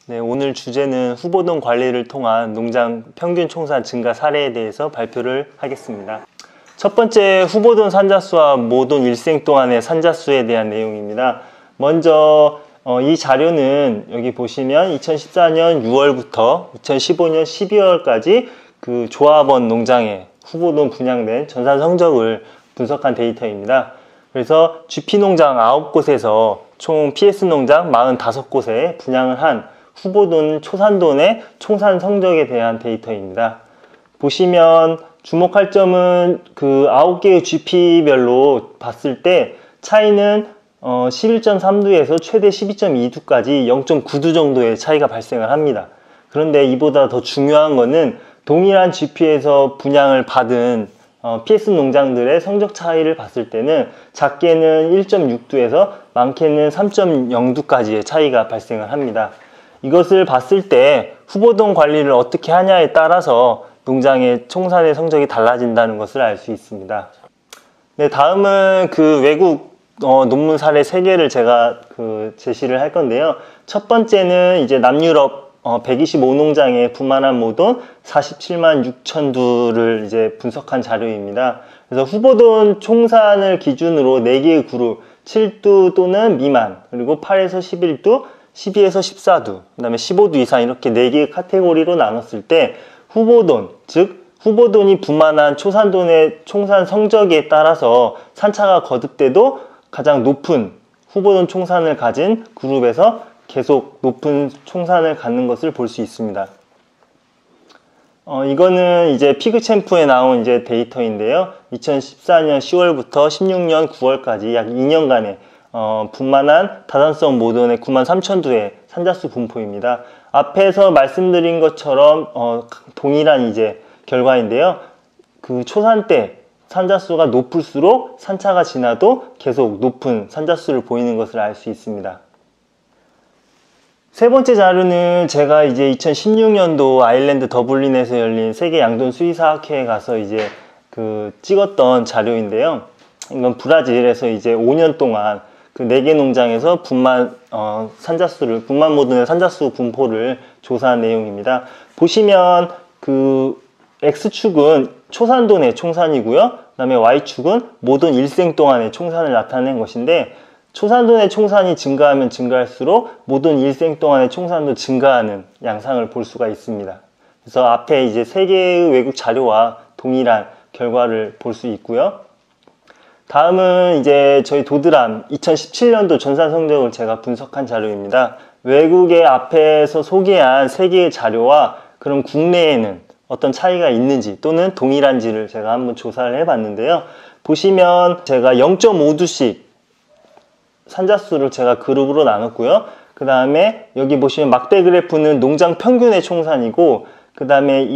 네, 오늘 주제는 후보돈 관리를 통한 농장 평균 총산 증가 사례에 대해서 발표를 하겠습니다. 첫 번째, 후보돈 산자수와 모돈 일생 동안의 산자수에 대한 내용입니다. 먼저 이 자료는 여기 보시면 2014년 6월부터 2015년 12월까지 그 조합원 농장에 후보돈 분양된 전산 성적을 분석한 데이터입니다. 그래서 GP농장 9곳에서 총 PS농장 45곳에 분양을 한 후보돈 초산돈의 총산 성적에 대한 데이터입니다. 보시면 주목할 점은 그 9개의 GP별로 봤을 때 차이는 11.3두에서 최대 12.2두까지 0.9두 정도의 차이가 발생을 합니다. 그런데 이보다 더 중요한 것은 동일한 GP에서 분양을 받은 PS 농장들의 성적 차이를 봤을 때는 작게는 1.6두에서 많게는 3.0두까지의 차이가 발생을 합니다. 이것을 봤을 때 후보돈 관리를 어떻게 하냐에 따라서 농장의 총산의 성적이 달라진다는 것을 알 수 있습니다. 네, 다음은 그 외국 논문 사례 3개를 제가 제시를 할 건데요. 첫 번째는 이제 남유럽 125농장의 분만한 모돈 47만 6천 두를 이제 분석한 자료입니다. 그래서 후보돈 총산을 기준으로 4개의 그룹 7두 또는 미만, 그리고 8에서 11두, 12에서 14두, 그 다음에 15두 이상 이렇게 4개의 카테고리로 나눴을 때 후보돈, 즉 후보돈이 분만한 초산돈의 총산 성적에 따라서 산차가 거듭돼도 가장 높은 후보돈 총산을 가진 그룹에서 계속 높은 총산을 갖는 것을 볼 수 있습니다. 이거는 이제 피그챔프에 나온 이제 데이터인데요. 2014년 10월부터 16년 9월까지 약 2년간의 분만한 다산성 모돈의 9만 3천 두의 산자수 분포입니다. 앞에서 말씀드린 것처럼 동일한 이제 결과인데요. 그 초산 때 산자수가 높을수록 산차가 지나도 계속 높은 산자수를 보이는 것을 알 수 있습니다. 세 번째 자료는 제가 이제 2016년도 아일랜드 더블린에서 열린 세계 양돈 수의사학회에 가서 이제 찍었던 자료인데요. 이건 브라질에서 이제 5년 동안 그 4개 농장에서 분만 모돈의 산자수 분포를 조사한 내용입니다. 보시면 그 X축은 초산돈의 총산이고요. 그 다음에 Y축은 모돈 일생 동안의 총산을 나타낸 것인데, 초산돈의 총산이 증가하면 증가할수록 모돈 일생 동안의 총산도 증가하는 양상을 볼 수가 있습니다. 그래서 앞에 이제 3개의 외국 자료와 동일한 결과를 볼 수 있고요. 다음은 이제 저희 도드람 2017년도 전산 성적을 제가 분석한 자료입니다. 외국의 앞에서 소개한 3개의 자료와 그럼 국내에는 어떤 차이가 있는지 또는 동일한지를 제가 한번 조사를 해봤는데요. 보시면 제가 0.5두씩 산자수를 제가 그룹으로 나눴고요. 그 다음에 여기 보시면 막대 그래프는 농장 평균의 총산이고, 그 다음에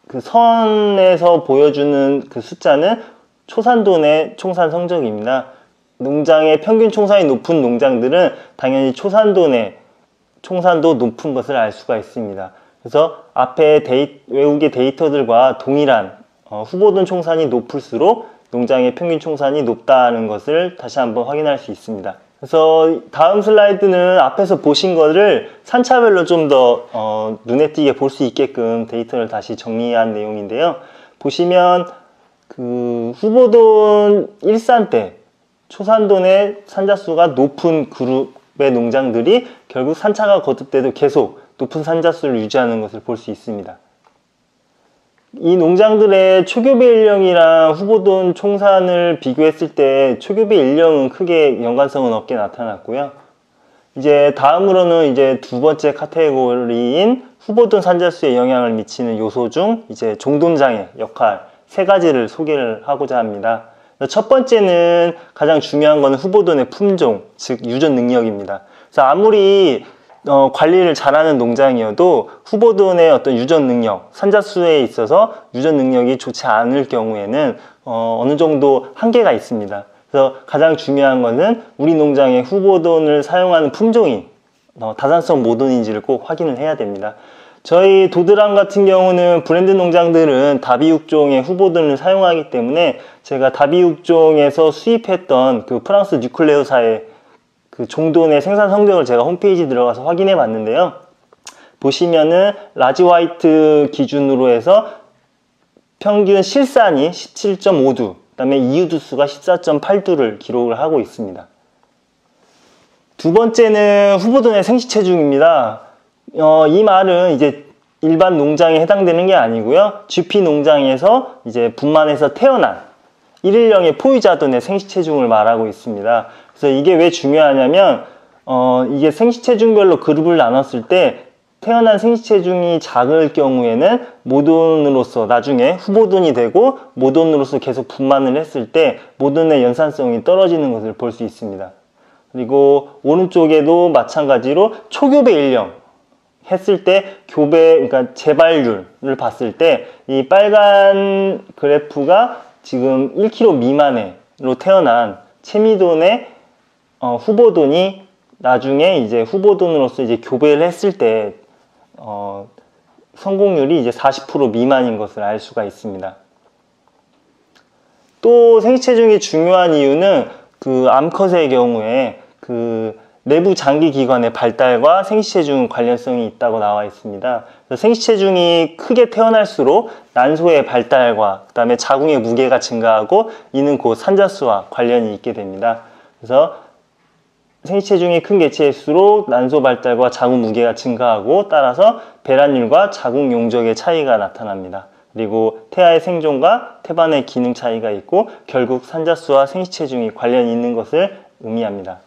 그 선에서 보여주는 그 숫자는 초산돈의 총산 성적입니다. 농장의 평균 총산이 높은 농장들은 당연히 초산돈의 총산도 높은 것을 알 수가 있습니다. 그래서 앞에 외국의 데이터들과 동일한 후보돈 총산이 높을수록 농장의 평균 총산이 높다는 것을 다시 한번 확인할 수 있습니다. 그래서 다음 슬라이드는 앞에서 보신 것을 산차별로 좀 더 눈에 띄게 볼 수 있게끔 데이터를 다시 정리한 내용인데요. 보시면 그 후보돈 일산 때 초산돈의 산자수가 높은 그룹의 농장들이 결국 산차가 거듭돼도 계속 높은 산자수를 유지하는 것을 볼 수 있습니다. 이 농장들의 초교배 일령이랑 후보돈 총산을 비교했을 때 초교배 일령은 크게 연관성은 없게 나타났고요. 이제 다음으로는 이제 두 번째 카테고리인 후보돈 산자수에 영향을 미치는 요소 중 이제 종돈장의 역할 3가지를 소개를 하고자 합니다. 첫 번째는 가장 중요한 건 후보돈의 품종, 즉 유전 능력입니다. 그래서 아무리 관리를 잘하는 농장이어도 후보돈의 어떤 유전 능력, 산자수에 있어서 유전 능력이 좋지 않을 경우에는 어느 정도 한계가 있습니다. 그래서 가장 중요한 것은 우리 농장의 후보돈을 사용하는 품종이 다산성 모돈인지를 꼭 확인을 해야 됩니다. 저희 도드람 같은 경우는 브랜드 농장들은 다비육종의 후보돈을 사용하기 때문에 제가 다비육종에서 수입했던 그 프랑스 뉴클레오사의 그 종돈의 생산 성적을 제가 홈페이지 들어가서 확인해 봤는데요. 보시면은 라지 화이트 기준으로 해서 평균 실산이 17.5두, 그 다음에 이유두수가 14.8두를 기록을 하고 있습니다. 두 번째는 후보돈의 생시체중입니다. 이 말은 이제 일반 농장에 해당되는 게 아니고요. GP 농장에서 이제 분만해서 태어난 일일령의 포유자돈의 생시체중을 말하고 있습니다. 그래서 이게 왜 중요하냐면 이게 생시체중별로 그룹을 나눴을 때 태어난 생시체중이 작을 경우에는 모돈으로서 나중에 후보돈이 되고 모돈으로서 계속 분만을 했을 때 모돈의 연산성이 떨어지는 것을 볼 수 있습니다. 그리고 오른쪽에도 마찬가지로 초교배 일령 했을 때 교배, 그러니까 재발률을 봤을 때 이 빨간 그래프가 지금 1kg 미만으로 태어난 채미돈의 후보돈이 나중에 이제 후보돈으로서 이제 교배를 했을 때 성공률이 이제 40% 미만인 것을 알 수가 있습니다. 또 생시체중이 중요한 이유는 그 암컷의 경우에 그 내부 장기기관의 발달과 생시체중 관련성이 있다고 나와 있습니다. 생시체중이 크게 태어날수록 난소의 발달과 그 다음에 자궁의 무게가 증가하고 이는 곧 산자수와 관련이 있게 됩니다. 그래서 생시체중이 큰 개체일수록 난소 발달과 자궁 무게가 증가하고 따라서 배란율과 자궁 용적의 차이가 나타납니다. 그리고 태아의 생존과 태반의 기능 차이가 있고 결국 산자수와 생시체중이 관련이 있는 것을 의미합니다.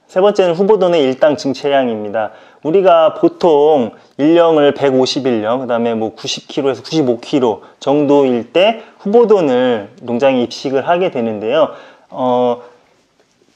세 번째는 후보돈의 일당 증체량입니다. 우리가 보통 일령을 150일령, 그 다음에 뭐 90kg에서 95kg 정도일 때 후보돈을 농장에 입식을 하게 되는데요.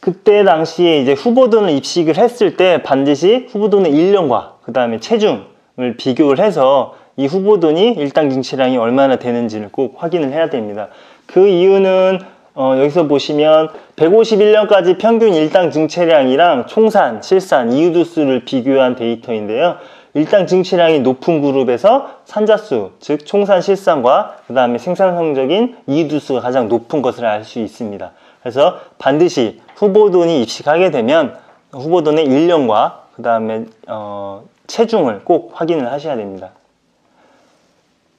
그때 당시에 이제 후보돈을 입식을 했을 때 반드시 후보돈의 일령과 그 다음에 체중을 비교를 해서 이 후보돈이 일당 증체량이 얼마나 되는지를 꼭 확인을 해야 됩니다. 그 이유는 여기서 보시면 151년까지 평균 일당 증체량이랑 총산, 실산, 이유두수를 비교한 데이터인데요. 일당 증체량이 높은 그룹에서 산자수, 즉 총산, 실산과 그 다음에 생산 성적인 이유두수가 가장 높은 것을 알 수 있습니다. 그래서 반드시 후보돈이 입식하게 되면 후보돈의 일령과 그 다음에 체중을 꼭 확인을 하셔야 됩니다.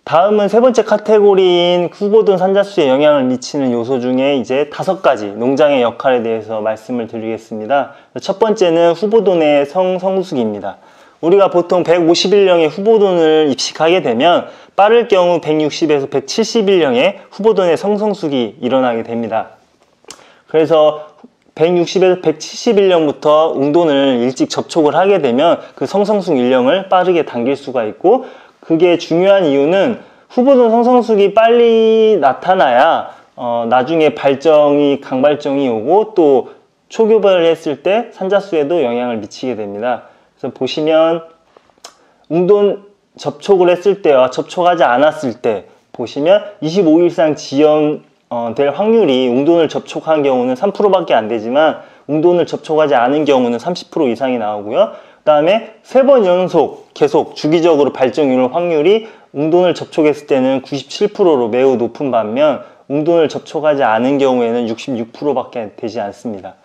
다음은 세 번째 카테고리인 후보돈 산자수에 영향을 미치는 요소 중에 이제 5가지 농장의 역할에 대해서 말씀을 드리겠습니다. 첫 번째는 후보돈의 성성숙입니다. 우리가 보통 151령의 후보돈을 입식하게 되면 빠를 경우 160에서 171령의 후보돈의 성성숙이 일어나게 됩니다. 그래서 160에서 171령부터 웅돈을 일찍 접촉을 하게 되면 그 성성숙 일령을 빠르게 당길 수가 있고, 그게 중요한 이유는 후보돈 성성숙이 빨리 나타나야 나중에 강발정이 오고 또 초교배를 했을 때 산자수에도 영향을 미치게 됩니다. 그래서 보시면 웅돈 접촉을 했을 때와 접촉하지 않았을 때 보시면 25일 이상 지연될 확률이 웅돈을 접촉한 경우는 3%밖에 안 되지만 웅돈을 접촉하지 않은 경우는 30% 이상이 나오고요. 그 다음에 3번 연속 계속 주기적으로 발정률 확률이 웅돈을 접촉했을 때는 97%로 매우 높은 반면 웅돈을 접촉하지 않은 경우에는 66%밖에 되지 않습니다.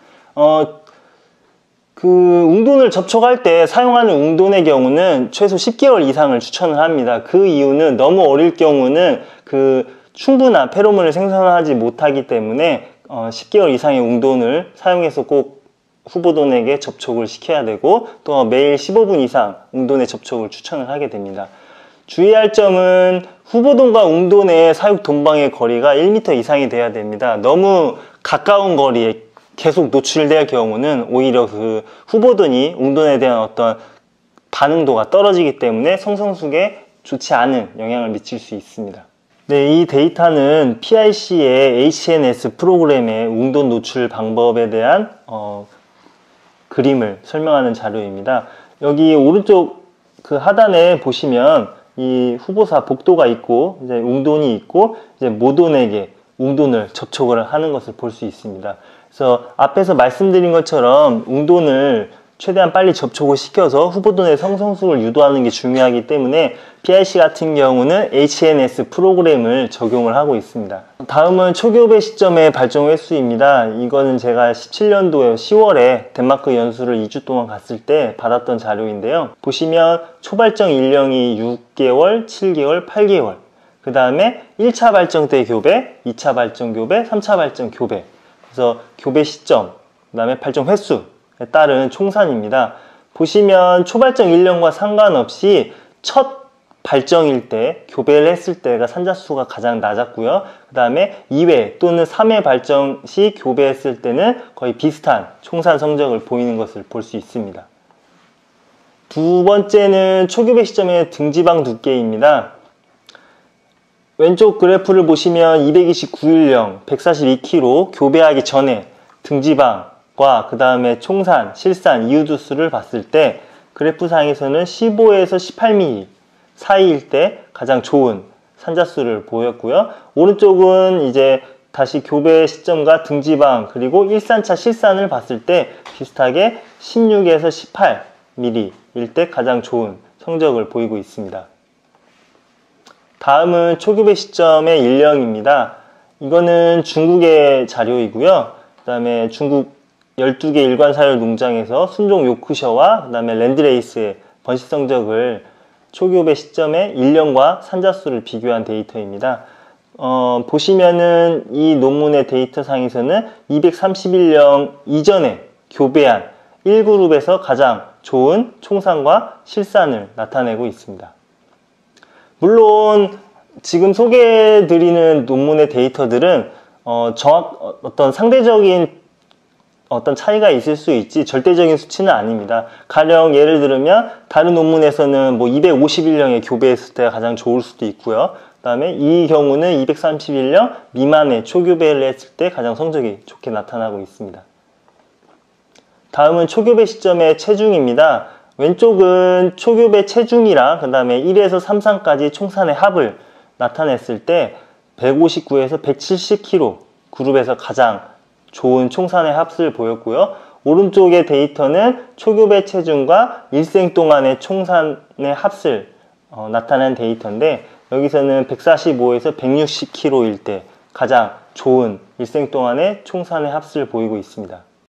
그 웅돈을 접촉할 때 사용하는 웅돈의 경우는 최소 10개월 이상을 추천을 합니다. 그 이유는 너무 어릴 경우는 그 충분한 페로몬을 생산하지 못하기 때문에 10개월 이상의 웅돈을 사용해서 꼭 후보돈에게 접촉을 시켜야 되고, 또 매일 15분 이상 웅돈의 접촉을 추천을 하게 됩니다. 주의할 점은 후보돈과 웅돈의 사육 돈방의 거리가 1m 이상이 돼야 됩니다. 너무 가까운 거리에 계속 노출될 경우는 오히려 그 후보돈이 웅돈에 대한 어떤 반응도가 떨어지기 때문에 성성숙에 좋지 않은 영향을 미칠 수 있습니다. 네, 이 데이터는 PIC의 HNS 프로그램의 웅돈 노출 방법에 대한 그림을 설명하는 자료입니다. 여기 오른쪽 그 하단에 보시면 이 후보사 복도가 있고 이제 웅돈이 있고 이제 모돈에게 웅돈을 접촉을 하는 것을 볼 수 있습니다. 그래서 앞에서 말씀드린 것처럼 웅돈을 최대한 빨리 접촉을 시켜서 후보도 내 성성숙을 유도하는 게 중요하기 때문에 PIC 같은 경우는 HNS 프로그램을 적용을 하고 있습니다. 다음은 초교배 시점의 발정 횟수입니다. 이거는 제가 17년도에 10월에 덴마크 연수를 2주 동안 갔을 때 받았던 자료인데요. 보시면 초발정 연령이 6개월, 7개월, 8개월, 그 다음에 1차 발정 때 교배, 2차 발정 교배, 3차 발정 교배, 그래서 교배 시점, 그 다음에 발정 횟수에 따른 총산입니다. 보시면 초발정 연령과 상관없이 첫 발정일 때 교배를 했을 때가 산자수가 가장 낮았고요. 그 다음에 2회 또는 3회 발정 시 교배했을 때는 거의 비슷한 총산 성적을 보이는 것을 볼 수 있습니다. 두 번째는 초교배 시점의 등지방 두께입니다. 왼쪽 그래프를 보시면 229일령 142kg 교배하기 전에 등지방과 그 다음에 총산, 실산, 이유두수를 봤을 때 그래프상에서는 15에서 18mm 사이일 때 가장 좋은 산자수를 보였고요. 오른쪽은 이제 다시 교배 시점과 등지방 그리고 1산차 실산을 봤을 때 비슷하게 16에서 18mm일 때 가장 좋은 성적을 보이고 있습니다. 다음은 초교배 시점의 연령입니다. 이거는 중국의 자료이고요. 그 다음에 중국 12개 일관사열 농장에서 순종 요크셔와 그 다음에 랜드레이스의 번식 성적을 초교배 시점의 연령과 산자수를 비교한 데이터입니다. 보시면은 이 논문의 데이터상에서는 231령 이전에 교배한 1그룹에서 가장 좋은 총산과 실산을 나타내고 있습니다. 물론 지금 소개해드리는 논문의 데이터들은 어떤 상대적인 어떤 차이가 있을 수 있지 절대적인 수치는 아닙니다. 가령 예를 들면 다른 논문에서는 뭐 251령에 교배했을 때가 가장 좋을 수도 있고요. 그 다음에 이 경우는 231령 미만의 초교배를 했을 때 가장 성적이 좋게 나타나고 있습니다. 다음은 초교배 시점의 체중입니다. 왼쪽은 초교배 체중이랑 그 다음에 1에서 3상까지 총산의 합을 나타냈을 때 159에서 170kg 그룹에서 가장 좋은 총산의 합을 보였고요. 오른쪽의 데이터는 초교배 체중과 일생 동안의 총산의 합을 나타낸 데이터인데 여기서는 145에서 160kg일 때 가장 좋은 일생 동안의 총산의 합을 보이고 있습니다.